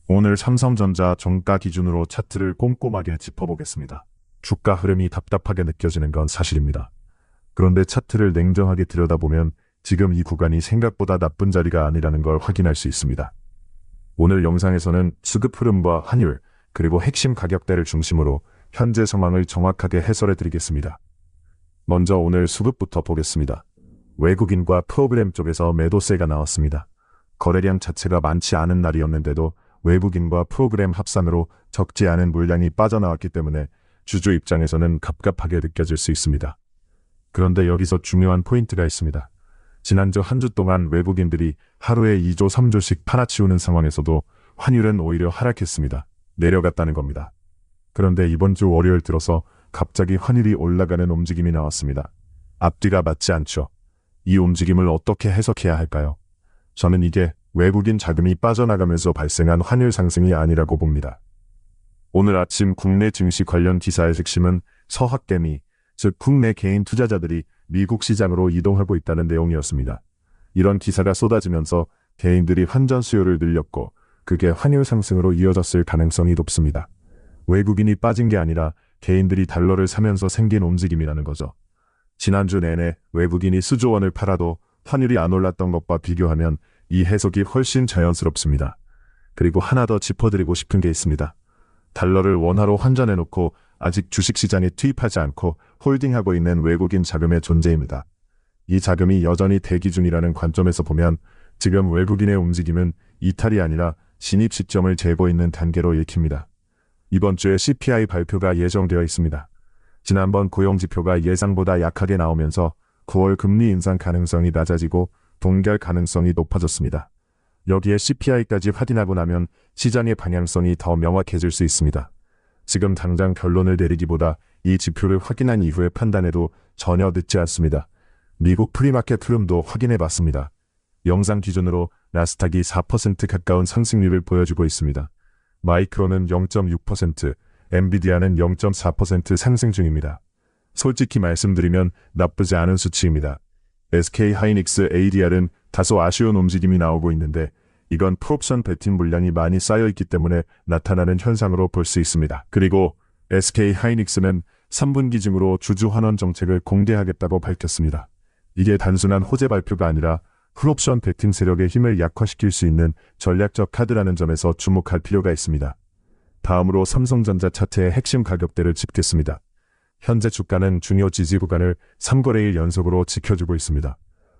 오늘 삼성전자 종가 기준으로 차트를 꼼꼼하게 짚어보겠습니다. 주가 흐름이 답답하게 느껴지는 건 사실입니다. 그런데 차트를 냉정하게 들여다보면 지금 이 구간이 생각보다 나쁜 자리가 아니라는 걸 확인할 수 있습니다. 오늘 영상에서는 수급 흐름과 환율, 그리고 핵심 가격대를 중심으로 현재 상황을 정확하게 해설해 드리겠습니다. 먼저 오늘 수급부터 보겠습니다. 외국인과 프로그램 쪽에서 매도세가 나왔습니다. 거래량 자체가 많지 않은 날이었는데도 외국인과 프로그램 합산으로 적지 않은 물량이 빠져나왔기 때문에 주주 입장에서는 갑갑하게 느껴질 수 있습니다. 그런데 여기서 중요한 포인트가 있습니다. 지난주 한 주 동안 외국인들이 하루에 2조 3조씩 팔아치우는 상황에서도 환율은 오히려 하락했습니다. 내려갔다는 겁니다. 그런데 이번 주 월요일 들어서 갑자기 환율이 올라가는 움직임이 나왔습니다. 앞뒤가 맞지 않죠. 이 움직임을 어떻게 해석해야 할까요? 저는 이게 외국인 자금이 빠져나가면서 발생한 환율 상승이 아니라고 봅니다. 오늘 아침 국내 증시 관련 기사의 핵심은 서학개미, 즉 국내 개인 투자자들이 미국 시장으로 이동하고 있다는 내용이었습니다. 이런 기사가 쏟아지면서 개인들이 환전 수요를 늘렸고 그게 환율 상승으로 이어졌을 가능성이 높습니다. 외국인이 빠진 게 아니라 개인들이 달러를 사면서 생긴 움직임이라는 거죠. 지난주 내내 외국인이 수조 원을 팔아도 환율이 안 올랐던 것과 비교하면 이 해석이 훨씬 자연스럽습니다. 그리고 하나 더 짚어드리고 싶은 게 있습니다. 달러를 원화로 환전해놓고 아직 주식시장에 투입하지 않고 홀딩하고 있는 외국인 자금의 존재입니다. 이 자금이 여전히 대기 중이라는 관점에서 보면 지금 외국인의 움직임은 이탈이 아니라 진입 시점을 재고 있는 단계로 읽힙니다. 이번 주에 CPI 발표가 예정되어 있습니다. 지난번 고용지표가 예상보다 약하게 나오면서 9월 금리 인상 가능성이 낮아지고 동결 가능성이 높아졌습니다. 여기에 CPI까지 확인하고 나면 시장의 방향성이 더 명확해질 수 있습니다. 지금 당장 결론을 내리기보다 이 지표를 확인한 이후에 판단해도 전혀 늦지 않습니다. 미국 프리마켓 흐름도 확인해봤습니다. 영상 기준으로 나스닥이 4% 가까운 상승률을 보여주고 있습니다. 마이크론은 0.6%, 엔비디아는 0.4% 상승 중입니다. 솔직히 말씀드리면 나쁘지 않은 수치입니다. SK하이닉스 ADR은 다소 아쉬운 움직임이 나오고 있는데 이건 풀옵션 베팅 물량이 많이 쌓여있기 때문에 나타나는 현상으로 볼 수 있습니다. 그리고 SK하이닉스는 3분기 중으로 주주 환원 정책을 공개하겠다고 밝혔습니다. 이게 단순한 호재 발표가 아니라 풀옵션 베팅 세력의 힘을 약화시킬 수 있는 전략적 카드라는 점에서 주목할 필요가 있습니다. 다음으로 삼성전자 차트의 핵심 가격대를 짚겠습니다. 현재 주가는 중요 지지 구간을 3거래일 연속으로 지켜주고 있습니다.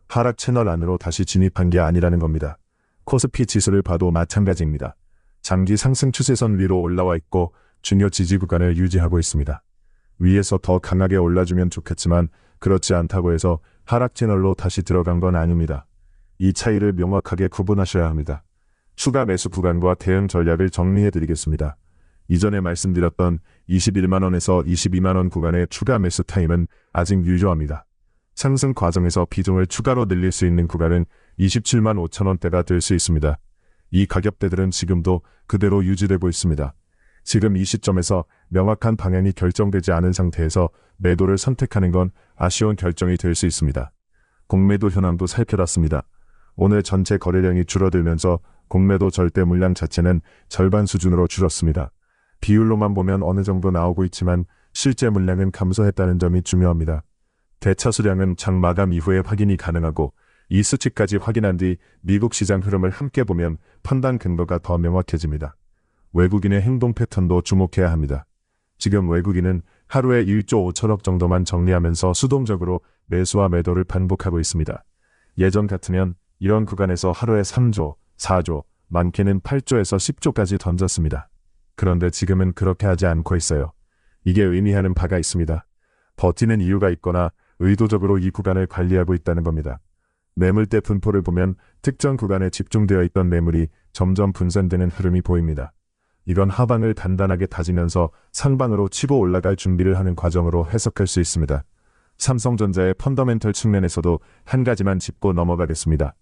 하락 채널 안으로 다시 진입한 게 아니라는 겁니다. 코스피 지수를 봐도 마찬가지입니다. 장기 상승 추세선 위로 올라와 있고 중요 지지 구간을 유지하고 있습니다. 위에서 더 강하게 올라주면 좋겠지만 그렇지 않다고 해서 하락 채널로 다시 들어간 건 아닙니다. 이 차이를 명확하게 구분하셔야 합니다. 추가 매수 구간과 대응 전략을 정리해드리겠습니다. 이전에 말씀드렸던 21만원에서 22만원 구간의 추가 매수 타임은 아직 유효합니다. 상승 과정에서 비중을 추가로 늘릴 수 있는 구간은 27만 5천원대가 될 수 있습니다. 이 가격대들은 지금도 그대로 유지되고 있습니다. 지금 이 시점에서 명확한 방향이 결정되지 않은 상태에서 매도를 선택하는 건 아쉬운 결정이 될 수 있습니다. 공매도 현황도 살펴봤습니다. 오늘 전체 거래량이 줄어들면서 공매도 절대 물량 자체는 절반 수준으로 줄었습니다. 비율로만 보면 어느 정도 나오고 있지만 실제 물량은 감소했다는 점이 중요합니다. 대차 수량은 장 마감 이후에 확인이 가능하고 이 수치까지 확인한 뒤 미국 시장 흐름을 함께 보면 판단 근거가 더 명확해집니다. 외국인의 행동 패턴도 주목해야 합니다. 지금 외국인은 하루에 1조 5천억 정도만 정리하면서 수동적으로 매수와 매도를 반복하고 있습니다. 예전 같으면 이런 구간에서 하루에 3조, 4조, 많게는 8조에서 10조까지 던졌습니다. 그런데 지금은 그렇게 하지 않고 있어요. 이게 의미하는 바가 있습니다. 버티는 이유가 있거나 의도적으로 이 구간을 관리하고 있다는 겁니다. 매물대 분포를 보면 특정 구간에 집중되어 있던 매물이 점점 분산되는 흐름이 보입니다. 이건 하방을 단단하게 다지면서 상방으로 치고 올라갈 준비를 하는 과정으로 해석할 수 있습니다. 삼성전자의 펀더멘털 측면에서도 한 가지만 짚고 넘어가겠습니다.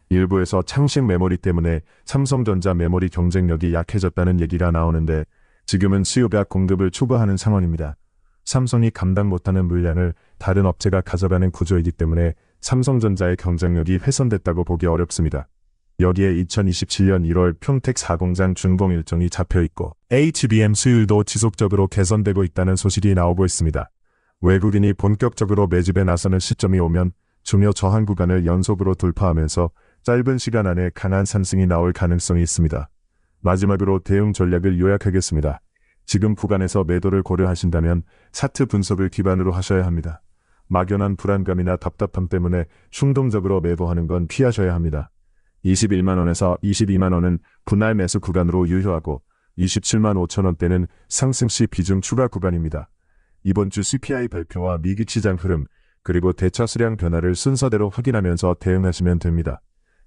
일부에서 창식 메모리 때문에 삼성전자 메모리 경쟁력이 약해졌다는 얘기가 나오는데 지금은 수요가 공급을 초과하는 상황입니다. 삼성이 감당 못하는 물량을 다른 업체가 가져가는 구조이기 때문에 삼성전자의 경쟁력이 훼손됐다고 보기 어렵습니다. 여기에 2027년 1월 평택 4공장 준공 일정이 잡혀 있고 HBM 수율도 지속적으로 개선되고 있다는 소식이 나오고 있습니다. 외국인이 본격적으로 매집에 나서는 시점이 오면 중요 저항 구간을 연속으로 돌파하면서 짧은 시간 안에 강한 상승이 나올 가능성이 있습니다. 마지막으로 대응 전략을 요약하겠습니다. 지금 구간에서 매도를 고려하신다면 차트 분석을 기반으로 하셔야 합니다. 막연한 불안감이나 답답함 때문에 충동적으로 매도하는 건 피하셔야 합니다. 21만 원에서 22만 원은 분할 매수 구간으로 유효하고 27만 5천 원대는 상승 시 비중 추가 구간입니다. 이번 주 CPI 발표와 미국 시장 흐름, 그리고 대차 수량 변화를 순서대로 확인하면서 대응하시면 됩니다.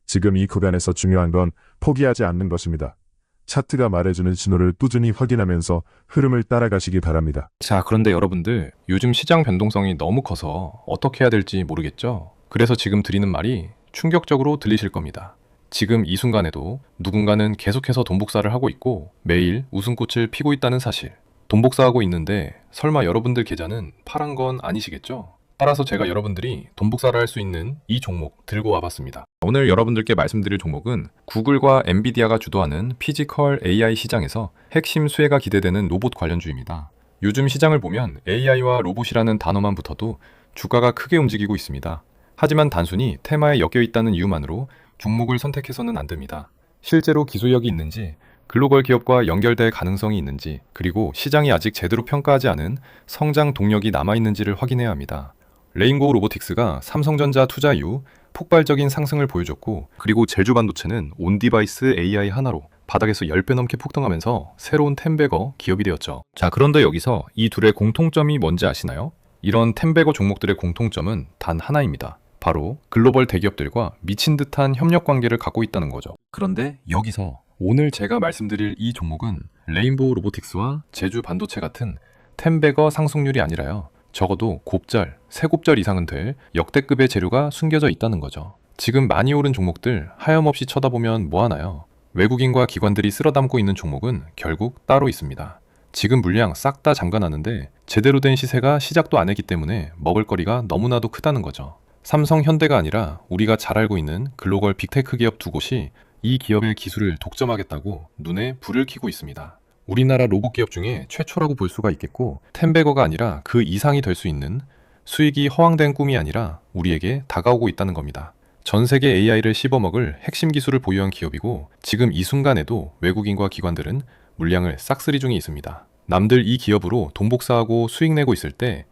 지금 이 구간에서 중요한 건 포기하지 않는 것입니다. 차트가 말해주는 신호를 꾸준히 확인하면서 흐름을 따라가시기 바랍니다. 자, 그런데 여러분들, 요즘 시장 변동성이 너무 커서 어떻게 해야 될지 모르겠죠? 그래서 지금 드리는 말이 충격적으로 들리실 겁니다. 지금 이 순간에도 누군가는 계속해서 돈복사를 하고 있고 매일 웃음꽃을 피고 있다는 사실. 돈복사하고 있는데 설마 여러분들 계좌는 파란 건 아니시겠죠? 따라서 제가 여러분들이 돈복사를 할 수 있는 이 종목 들고 와봤습니다. 오늘 여러분들께 말씀드릴 종목은 구글과 엔비디아가 주도하는 피지컬 AI 시장에서 핵심 수혜가 기대되는 로봇 관련주입니다. 요즘 시장을 보면 AI와 로봇이라는 단어만 붙어도 주가가 크게 움직이고 있습니다. 하지만 단순히 테마에 엮여 있다는 이유만으로 종목을 선택해서는 안 됩니다. 실제로 기술력이 있는지, 글로벌 기업과 연결될 가능성이 있는지, 그리고 시장이 아직 제대로 평가하지 않은 성장 동력이 남아있는지를 확인해야 합니다. 레인보우 로보틱스가 삼성전자 투자 이후 폭발적인 상승을 보여줬고, 그리고 제주반도체는 온디바이스 AI 하나로 바닥에서 10배 넘게 폭등하면서 새로운 텐베거 기업이 되었죠. 자, 그런데 여기서 이 둘의 공통점이 뭔지 아시나요? 이런 텐베거 종목들의 공통점은 단 하나입니다. 바로 글로벌 대기업들과 미친 듯한 협력 관계를 갖고 있다는 거죠. 그런데 여기서 오늘 제가 말씀드릴 이 종목은 레인보우 로보틱스와 제주 반도체 같은 텐베거 상승률이 아니라요, 적어도 곱절, 세 곱절 이상은 될 역대급의 재료가 숨겨져 있다는 거죠. 지금 많이 오른 종목들 하염없이 쳐다보면 뭐하나요? 외국인과 기관들이 쓸어담고 있는 종목은 결국 따로 있습니다. 지금 물량 싹 다 잠가놨는데 제대로 된 시세가 시작도 안 했기 때문에 먹을거리가 너무나도 크다는 거죠. 삼성, 현대가 아니라 우리가 잘 알고 있는 글로벌 빅테크 기업 두 곳이 이 기업의 기술을 독점하겠다고 눈에 불을 켜고 있습니다. 우리나라 로봇 기업 중에 최초라고 볼 수가 있겠고, 텐베거가 아니라 그 이상이 될 수 있는 수익이 허황된 꿈이 아니라 우리에게 다가오고 있다는 겁니다. 전 세계 AI를 씹어먹을 핵심 기술을 보유한 기업이고, 지금 이 순간에도 외국인과 기관들은 물량을 싹쓸이 중에 있습니다. 남들 이 기업으로 돈 복사하고 수익 내고 있을 때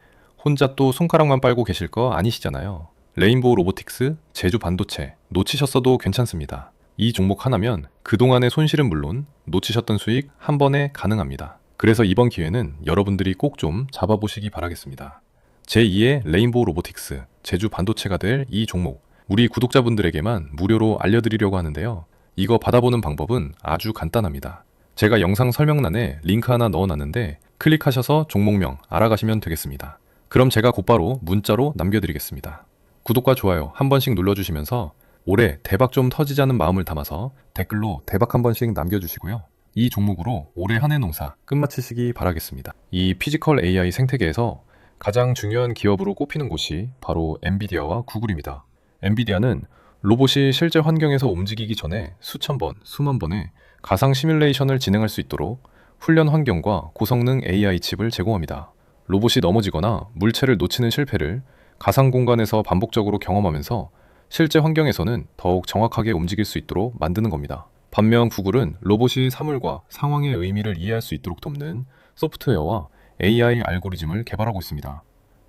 혼자 또 손가락만 빨고 계실 거 아니시잖아요. 레인보우 로보틱스, 제주 반도체 놓치셨어도 괜찮습니다. 이 종목 하나면 그동안의 손실은 물론 놓치셨던 수익 한 번에 가능합니다. 그래서 이번 기회는 여러분들이 꼭 좀 잡아보시기 바라겠습니다. 제2의 레인보우 로보틱스, 제주 반도체가 될 이 종목, 우리 구독자분들에게만 무료로 알려드리려고 하는데요. 이거 받아보는 방법은 아주 간단합니다. 제가 영상 설명란에 링크 하나 넣어놨는데 클릭하셔서 종목명 알아가시면 되겠습니다. 그럼 제가 곧바로 문자로 남겨드리겠습니다. 구독과 좋아요 한 번씩 눌러주시면서 올해 대박 좀 터지자는 마음을 담아서 댓글로 대박 한 번씩 남겨주시고요. 이 종목으로 올해 한 해 농사 끝마치시기 바라겠습니다. 이 피지컬 AI 생태계에서 가장 중요한 기업으로 꼽히는 곳이 바로 엔비디아와 구글입니다. 엔비디아는 로봇이 실제 환경에서 움직이기 전에 수천 번, 수만 번의 가상 시뮬레이션을 진행할 수 있도록 훈련 환경과 고성능 AI 칩을 제공합니다. 로봇이 넘어지거나 물체를 놓치는 실패를 가상 공간에서 반복적으로 경험하면서 실제 환경에서는 더욱 정확하게 움직일 수 있도록 만드는 겁니다. 반면 구글은 로봇이 사물과 상황의 의미를 이해할 수 있도록 돕는 소프트웨어와 AI 알고리즘을 개발하고 있습니다.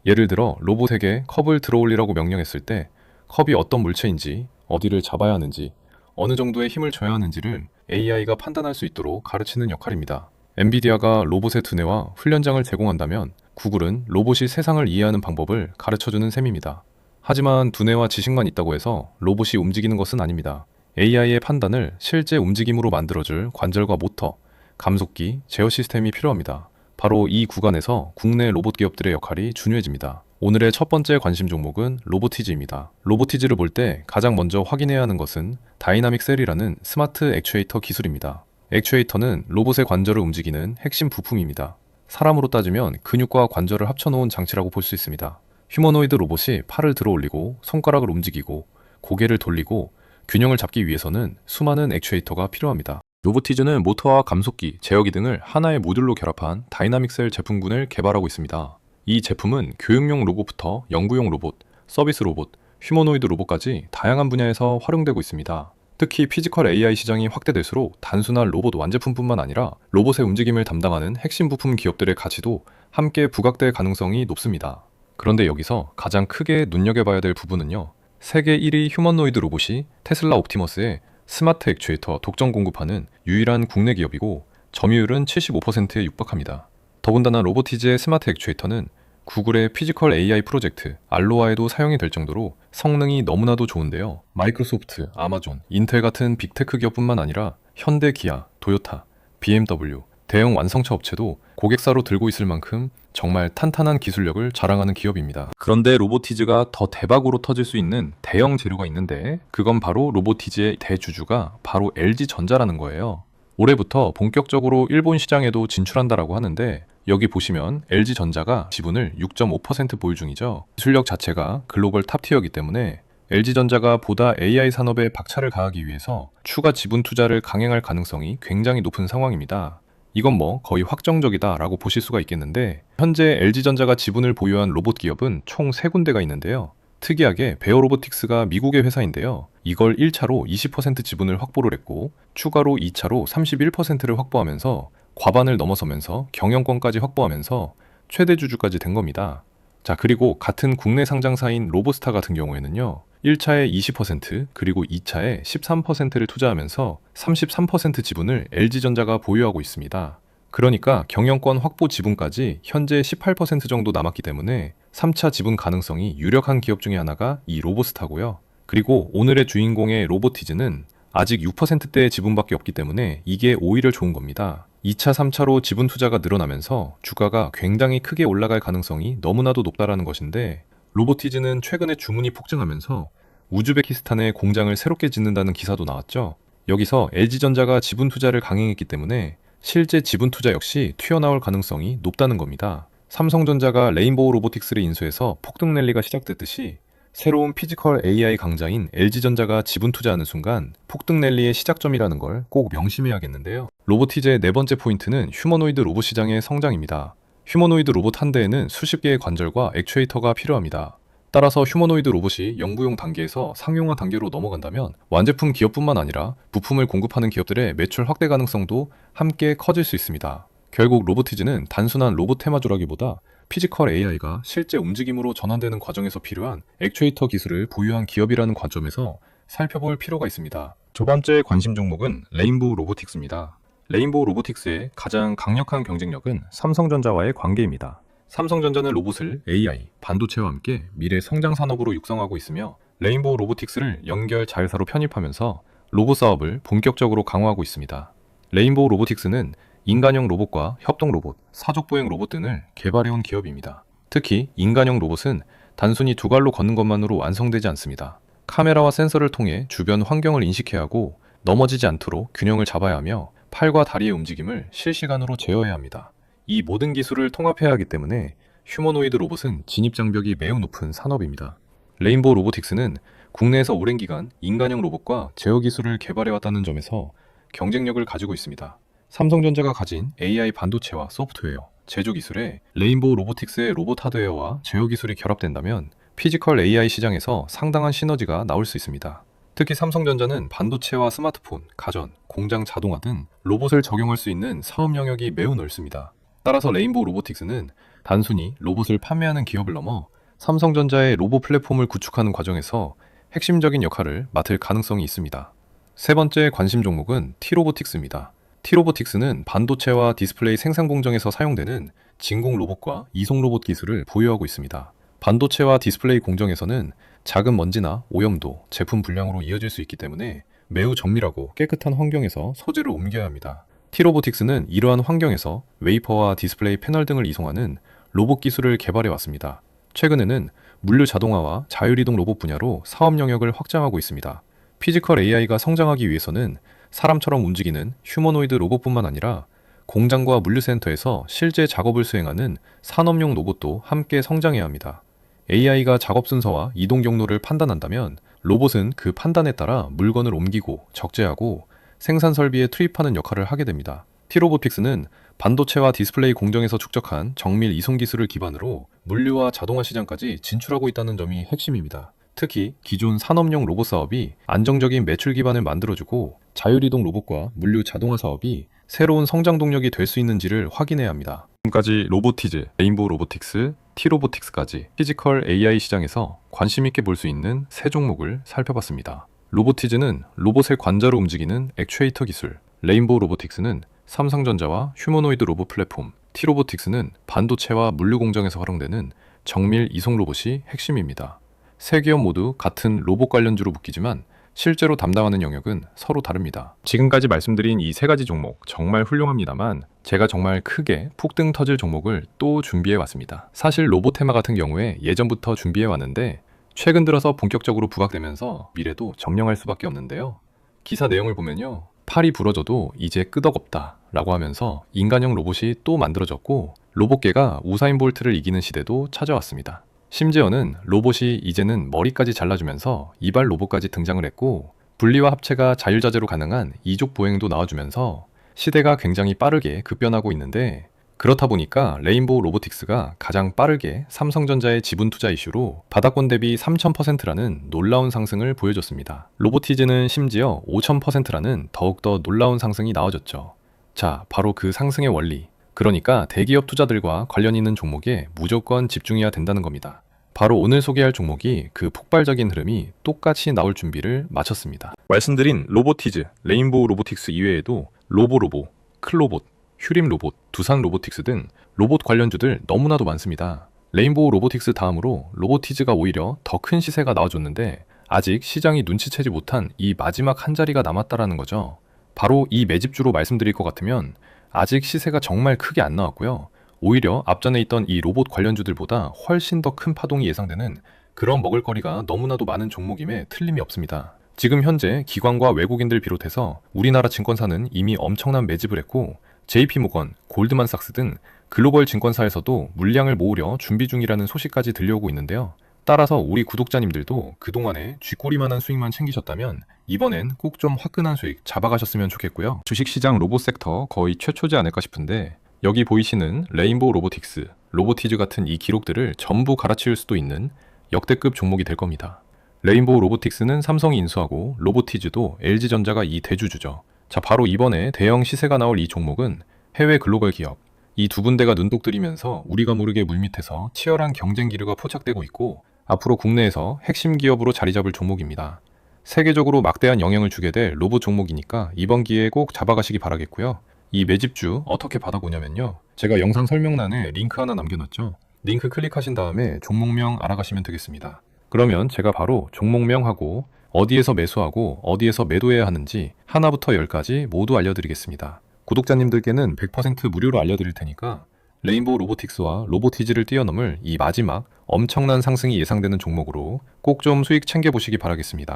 예를 들어 로봇에게 컵을 들어올리라고 명령했을 때 컵이 어떤 물체인지, 어디를 잡아야 하는지, 어느 정도의 힘을 줘야 하는지를 AI가 판단할 수 있도록 가르치는 역할입니다. 엔비디아가 로봇의 두뇌와 훈련장을 제공한다면 구글은 로봇이 세상을 이해하는 방법을 가르쳐주는 셈입니다. 하지만 두뇌와 지식만 있다고 해서 로봇이 움직이는 것은 아닙니다. AI의 판단을 실제 움직임으로 만들어줄 관절과 모터, 감속기, 제어 시스템이 필요합니다. 바로 이 구간에서 국내 로봇 기업들의 역할이 중요해집니다. 오늘의 첫 번째 관심 종목은 로보티즈입니다. 로보티즈를 볼 때 가장 먼저 확인해야 하는 것은 다이나믹 셀이라는 스마트 액추에이터 기술입니다. 액추에이터는 로봇의 관절을 움직이는 핵심 부품입니다. 사람으로 따지면 근육과 관절을 합쳐놓은 장치라고 볼 수 있습니다. 휴머노이드 로봇이 팔을 들어 올리고 손가락을 움직이고 고개를 돌리고 균형을 잡기 위해서는 수많은 액추에이터가 필요합니다. 로보티즈는 모터와 감속기, 제어기 등을 하나의 모듈로 결합한 다이나믹셀 제품군을 개발하고 있습니다. 이 제품은 교육용 로봇부터 연구용 로봇, 서비스 로봇, 휴머노이드 로봇까지 다양한 분야에서 활용되고 있습니다. 특히 피지컬 AI 시장이 확대될수록 단순한 로봇 완제품뿐만 아니라 로봇의 움직임을 담당하는 핵심 부품 기업들의 가치도 함께 부각될 가능성이 높습니다. 그런데 여기서 가장 크게 눈여겨봐야 될 부분은요. 세계 1위 휴머노이드 로봇이 테슬라 옵티머스의 스마트 액추에이터 독점 공급하는 유일한 국내 기업이고 점유율은 75%에 육박합니다. 더군다나 로보티즈의 스마트 액추에이터는 구글의 피지컬 AI 프로젝트 알로아에도 사용이 될 정도로 성능이 너무나도 좋은데요. 마이크로소프트, 아마존, 인텔 같은 빅테크 기업뿐만 아니라 현대, 기아, 도요타, BMW, 대형 완성차 업체도 고객사로 들고 있을 만큼 정말 탄탄한 기술력을 자랑하는 기업입니다. 그런데 로보티즈가 더 대박으로 터질 수 있는 대형 재료가 있는데 그건 바로 로보티즈의 대주주가 바로 LG전자라는 거예요. 올해부터 본격적으로 일본 시장에도 진출한다라고 하는데 여기 보시면 LG전자가 지분을 6.5% 보유 중이죠. 기술력 자체가 글로벌 탑티어이기 때문에 LG전자가 보다 AI 산업에 박차를 가하기 위해서 추가 지분 투자를 강행할 가능성이 굉장히 높은 상황입니다. 이건 뭐 거의 확정적이다라고 보실 수가 있겠는데 현재 LG전자가 지분을 보유한 로봇 기업은 총 3군데가 있는데요. 특이하게 베어로보틱스가 미국의 회사인데요. 이걸 1차로 20% 지분을 확보를 했고 추가로 2차로 31%를 확보하면서 과반을 넘어서면서 경영권까지 확보하면서 최대 주주까지 된 겁니다. 자, 그리고 같은 국내 상장사인 로보스타 같은 경우에는요. 1차에 20% 그리고 2차에 13%를 투자하면서 33% 지분을 LG전자가 보유하고 있습니다. 그러니까 경영권 확보 지분까지 현재 18% 정도 남았기 때문에 3차 지분 가능성이 유력한 기업 중에 하나가 이 로보스타고요. 그리고 오늘의 주인공의 로보티즈는 아직 6%대의 지분밖에 없기 때문에 이게 오히려 좋은 겁니다. 2차, 3차로 지분 투자가 늘어나면서 주가가 굉장히 크게 올라갈 가능성이 너무나도 높다라는 것인데 로보티즈는 최근에 주문이 폭증하면서 우즈베키스탄에 공장을 새롭게 짓는다는 기사도 나왔죠. 여기서 LG전자가 지분 투자를 강행했기 때문에 실제 지분 투자 역시 튀어나올 가능성이 높다는 겁니다. 삼성전자가 레인보우 로보틱스를 인수해서 폭등 랠리가 시작됐듯이 새로운 피지컬 AI 강자인 LG전자가 지분 투자하는 순간 폭등 랠리의 시작점이라는 걸 꼭 명심해야겠는데요. 로보티즈의 네 번째 포인트는 휴머노이드 로봇 시장의 성장입니다. 휴머노이드 로봇 한 대에는 수십 개의 관절과 액추에이터가 필요합니다. 따라서 휴머노이드 로봇이 연구용 단계에서 상용화 단계로 넘어간다면 완제품 기업뿐만 아니라 부품을 공급하는 기업들의 매출 확대 가능성도 함께 커질 수 있습니다. 결국 로보티즈는 단순한 로봇 테마주라기보다 피지컬 AI가 실제 움직임으로 전환되는 과정에서 필요한 액추에이터 기술을 보유한 기업이라는 관점에서 살펴볼 필요가 있습니다. 두 번째 관심 종목은 레인보우 로보틱스입니다. 레인보우 로보틱스의 가장 강력한 경쟁력은 삼성전자와의 관계입니다. 삼성전자는 로봇을 AI, 반도체와 함께 미래 성장 산업으로 육성하고 있으며 레인보우 로보틱스를 연결 자회사로 편입하면서 로봇 사업을 본격적으로 강화하고 있습니다. 레인보우 로보틱스는 인간형 로봇과 협동 로봇, 사족 보행 로봇 등을 개발해온 기업입니다. 특히 인간형 로봇은 단순히 두 발로 걷는 것만으로 완성되지 않습니다. 카메라와 센서를 통해 주변 환경을 인식해야 하고 넘어지지 않도록 균형을 잡아야 하며 팔과 다리의 움직임을 실시간으로 제어해야 합니다. 이 모든 기술을 통합해야 하기 때문에 휴머노이드 로봇은 진입장벽이 매우 높은 산업입니다. 레인보우 로보틱스는 국내에서 오랜 기간 인간형 로봇과 제어 기술을 개발해왔다는 점에서 경쟁력을 가지고 있습니다. 삼성전자가 가진 AI 반도체와 소프트웨어, 제조 기술에 레인보우 로보틱스의 로봇 하드웨어와 제어 기술이 결합된다면 피지컬 AI 시장에서 상당한 시너지가 나올 수 있습니다. 특히 삼성전자는 반도체와 스마트폰, 가전, 공장 자동화 등 로봇을 적용할 수 있는 사업 영역이 매우 넓습니다. 따라서 레인보우 로보틱스는 단순히 로봇을 판매하는 기업을 넘어 삼성전자의 로봇 플랫폼을 구축하는 과정에서 핵심적인 역할을 맡을 가능성이 있습니다. 세 번째 관심 종목은 T-로보틱스입니다. T-로보틱스는 반도체와 디스플레이 생산 공정에서 사용되는 진공 로봇과 이송 로봇 기술을 보유하고 있습니다. 반도체와 디스플레이 공정에서는 작은 먼지나 오염도, 제품 불량으로 이어질 수 있기 때문에 매우 정밀하고 깨끗한 환경에서 소재를 옮겨야 합니다. T-로보틱스는 이러한 환경에서 웨이퍼와 디스플레이 패널 등을 이송하는 로봇 기술을 개발해 왔습니다. 최근에는 물류 자동화와 자율이동 로봇 분야로 사업 영역을 확장하고 있습니다. 피지컬 AI가 성장하기 위해서는 사람처럼 움직이는 휴머노이드 로봇뿐만 아니라 공장과 물류센터에서 실제 작업을 수행하는 산업용 로봇도 함께 성장해야 합니다. AI가 작업 순서와 이동 경로를 판단한다면 로봇은 그 판단에 따라 물건을 옮기고 적재하고 생산 설비에 투입하는 역할을 하게 됩니다. T로보틱스는 반도체와 디스플레이 공정에서 축적한 정밀 이송 기술을 기반으로 물류와 자동화 시장까지 진출하고 있다는 점이 핵심입니다. 특히 기존 산업용 로봇 사업이 안정적인 매출 기반을 만들어주고 자율이동 로봇과 물류 자동화 사업이 새로운 성장 동력이 될 수 있는지를 확인해야 합니다. 지금까지 로보티즈, 레인보우 로보틱스, T로보틱스까지 피지컬 AI 시장에서 관심 있게 볼 수 있는 세 종목을 살펴봤습니다. 로보티즈는 로봇을 관자로 움직이는 액추에이터 기술, 레인보우 로보틱스는 삼성전자와 휴머노이드 로봇 플랫폼, T로보틱스는 반도체와 물류 공정에서 활용되는 정밀 이송 로봇이 핵심입니다. 세 기업 모두 같은 로봇 관련주로 묶이지만 실제로 담당하는 영역은 서로 다릅니다. 지금까지 말씀드린 이 세 가지 종목 정말 훌륭합니다만 제가 정말 크게 폭등 터질 종목을 또 준비해 왔습니다. 사실 로보테마 같은 경우에 예전부터 준비해 왔는데 최근 들어서 본격적으로 부각되면서 미래도 점령할 수밖에 없는데요. 기사 내용을 보면요. 팔이 부러져도 이제 끄덕없다 라고 하면서 인간형 로봇이 또 만들어졌고 로봇계가 우사인 볼트를 이기는 시대도 찾아왔습니다. 심지어는 로봇이 이제는 머리까지 잘라주면서 이발 로봇까지 등장을 했고 분리와 합체가 자율자재로 가능한 이족 보행도 나와주면서 시대가 굉장히 빠르게 급변하고 있는데 그렇다 보니까 레인보우 로보틱스가 가장 빠르게 삼성전자의 지분 투자 이슈로 바닥권 대비 3000%라는 놀라운 상승을 보여줬습니다. 로보티즈는 심지어 5000%라는 더욱더 놀라운 상승이 나와줬죠. 자, 바로 그 상승의 원리. 그러니까 대기업 투자들과 관련 있는 종목에 무조건 집중해야 된다는 겁니다. 바로 오늘 소개할 종목이 그 폭발적인 흐름이 똑같이 나올 준비를 마쳤습니다. 말씀드린 로보티즈, 레인보우 로보틱스 이외에도 로보로보, 클로봇, 휴림로봇, 두산로보틱스 등 로봇 관련주들 너무나도 많습니다. 레인보우 로보틱스 다음으로 로보티즈가 오히려 더 큰 시세가 나와줬는데 아직 시장이 눈치채지 못한 이 마지막 한 자리가 남았다라는 거죠. 바로 이 매집주로 말씀드릴 것 같으면 아직 시세가 정말 크게 안 나왔고요. 오히려 앞전에 있던 이 로봇 관련주들보다 훨씬 더 큰 파동이 예상되는 그런 먹을거리가 너무나도 많은 종목임에 틀림이 없습니다. 지금 현재 기관과 외국인들 비롯해서 우리나라 증권사는 이미 엄청난 매집을 했고 JP모건, 골드만삭스 등 글로벌 증권사에서도 물량을 모으려 준비 중이라는 소식까지 들려오고 있는데요. 따라서 우리 구독자님들도 그동안에 쥐꼬리만한 수익만 챙기셨다면 이번엔 꼭 좀 화끈한 수익 잡아가셨으면 좋겠고요. 주식시장 로봇 섹터 거의 최초지 않을까 싶은데 여기 보이시는 레인보우 로보틱스, 로보티즈 같은 이 기록들을 전부 갈아치울 수도 있는 역대급 종목이 될 겁니다. 레인보우 로보틱스는 삼성이 인수하고 로보티즈도 LG전자가 이 대주주죠. 자, 바로 이번에 대형 시세가 나올 이 종목은 해외 글로벌 기업, 이 두 군데가 눈독 들이면서 우리가 모르게 물밑에서 치열한 경쟁 기류가 포착되고 있고 앞으로 국내에서 핵심 기업으로 자리 잡을 종목입니다. 세계적으로 막대한 영향을 주게 될 로봇 종목이니까 이번 기회에 꼭 잡아가시기 바라겠고요. 이 매집주 어떻게 받아보냐면요. 제가 영상 설명란에 링크 하나 남겨놨죠. 링크 클릭하신 다음에 종목명 알아가시면 되겠습니다. 그러면 제가 바로 종목명하고 어디에서 매수하고 어디에서 매도해야 하는지 하나부터 10까지 모두 알려드리겠습니다. 구독자님들께는 100% 무료로 알려드릴 테니까 레인보우 로보틱스와 로보티즈를 뛰어넘을 이 마지막 엄청난 상승이 예상되는 종목으로 꼭 좀 수익 챙겨보시기 바라겠습니다.